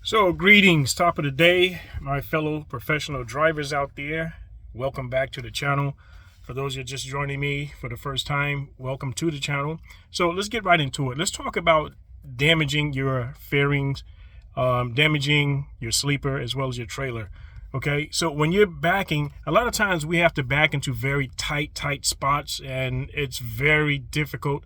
So greetings, top of the day, my fellow professional drivers out there. Welcome back to the channel. For those who are just joining me for the first time, welcome to the channel. So let's get right into it. Let's talk about damaging your fairings, damaging your sleeper as well as your trailer. Okay, so when you're backing, a lot of times we have to back into very tight spots, and it's very difficult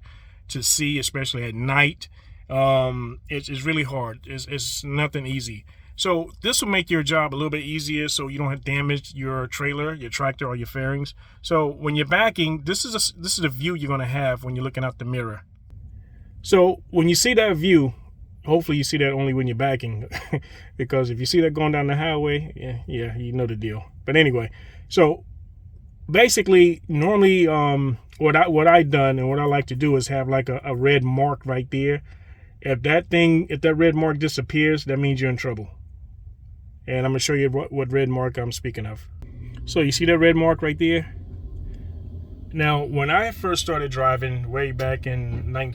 to see, especially at night. It's really hard. It's nothing easy. So this will make your job a little bit easier, so you don't have damage your trailer, your tractor, or your fairings. So when you're backing, this is the view you're going to have when you're looking out the mirror. So when you see that view, hopefully you see that only when you're backing, because if you see that going down the highway, yeah, you know the deal. But anyway, so basically, normally, what I've done and what I like to do is have like a red mark right there. If that red mark disappears, that means you're in trouble. And I'm gonna show you what red mark I'm speaking of. So you see that red mark right there? Now, when I first started driving way back in they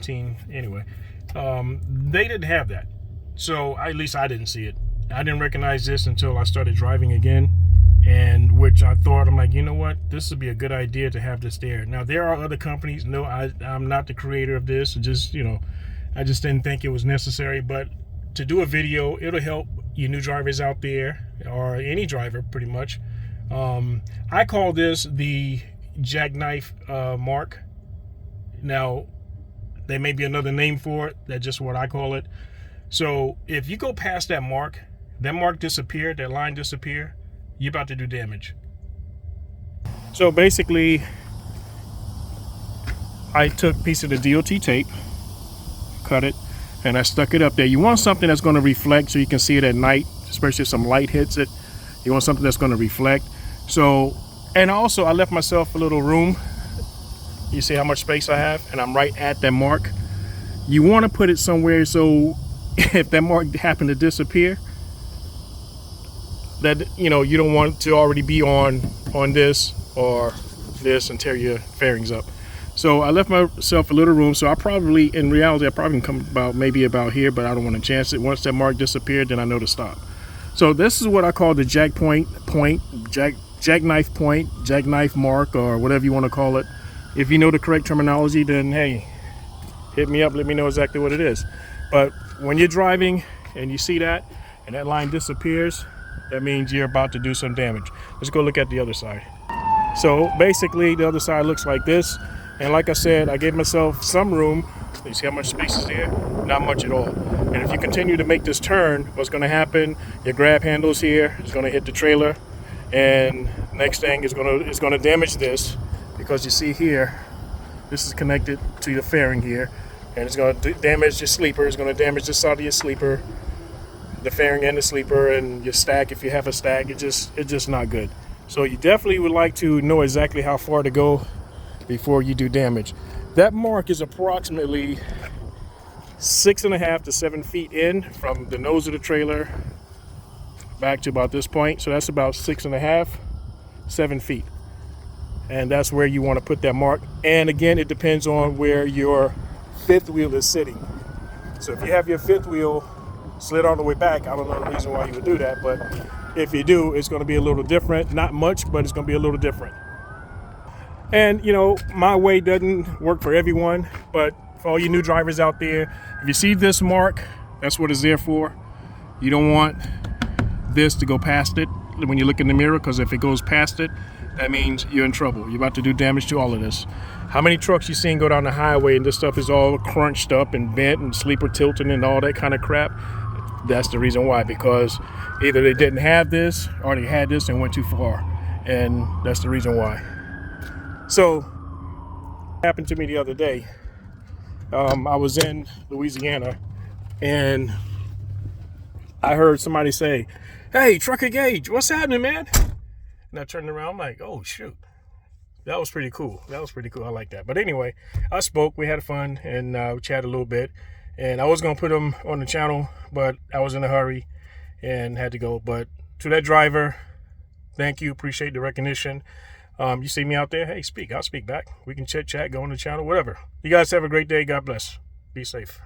didn't have that. So at least I didn't see it. I didn't recognize this until I started driving again, and which I thought, I'm like, you know what, this would be a good idea to have this there. Now there are other companies. No, I'm not the creator of this. Just, I just didn't think it was necessary, but to do a video, it'll help you new drivers out there, or any driver pretty much. I call this the jackknife mark. Now, there may be another name for it. That's just what I call it. So if you go past that mark disappeared, that line disappear, you're about to do damage. So basically, I took a piece of the DOT tape, cut it, and I stuck it up there. You want something that's going to reflect so you can see it at night, especially if some light hits it. You want something that's going to reflect. So, and also I left myself a little room. You see how much space I have, and I'm right at that mark. You want to put it somewhere so if that mark happened to disappear, that you don't want it to already be on this or this and tear your fairings up. So I left myself a little room. So in reality, I probably can come maybe about here, but I don't want to chance it. Once that mark disappeared, then I know to stop. So this is what I call the jackknife point, jackknife mark, or whatever you want to call it. If you know the correct terminology, then hey, hit me up, let me know exactly what it is. But when you're driving and you see that and that line disappears, that means you're about to do some damage. Let's go look at the other side. So basically the other side looks like this. And like I said, I gave myself some room. You see how much space is there? Not much at all. And if you continue to make this turn, what's going to happen, your grab handles here is going to hit the trailer. And next thing is going to damage this, because you see here, this is connected to your fairing here. And it's going to damage your sleeper. It's going to damage the side of your sleeper, the fairing and the sleeper, and your stack if you have a stack. It's just not good. So you definitely would like to know exactly how far to go before you do damage. That mark is approximately 6.5 to 7 feet in from the nose of the trailer back to about this point. So that's about 6.5, 7 feet. And that's where you want to put that mark. And again, it depends on where your fifth wheel is sitting. So if you have your fifth wheel slid all the way back, I don't know the reason why you would do that, but if you do, it's going to be a little different. Not much, but it's going to be a little different. And my way doesn't work for everyone, but for all you new drivers out there, if you see this mark, that's what it's there for. You don't want this to go past it when you look in the mirror, because if it goes past it, that means you're in trouble. You're about to do damage to all of this. How many trucks you seen go down the highway and this stuff is all crunched up and bent and sleeper tilting and all that kind of crap? That's the reason why, because either they didn't have this or they had this and went too far, and that's the reason why. So, happened to me the other day. I was in Louisiana, and I heard somebody say, "Hey, Trucker Gage, what's happening, man?" And I turned around, I'm like, oh, shoot. That was pretty cool. I like that. But anyway, I spoke, we had fun, and we chatted a little bit. And I was going to put them on the channel, but I was in a hurry and had to go. But to that driver, thank you, appreciate the recognition. You see me out there, hey, speak. I'll speak back. We can chit chat, go on the channel, whatever. You guys have a great day. God bless. Be safe.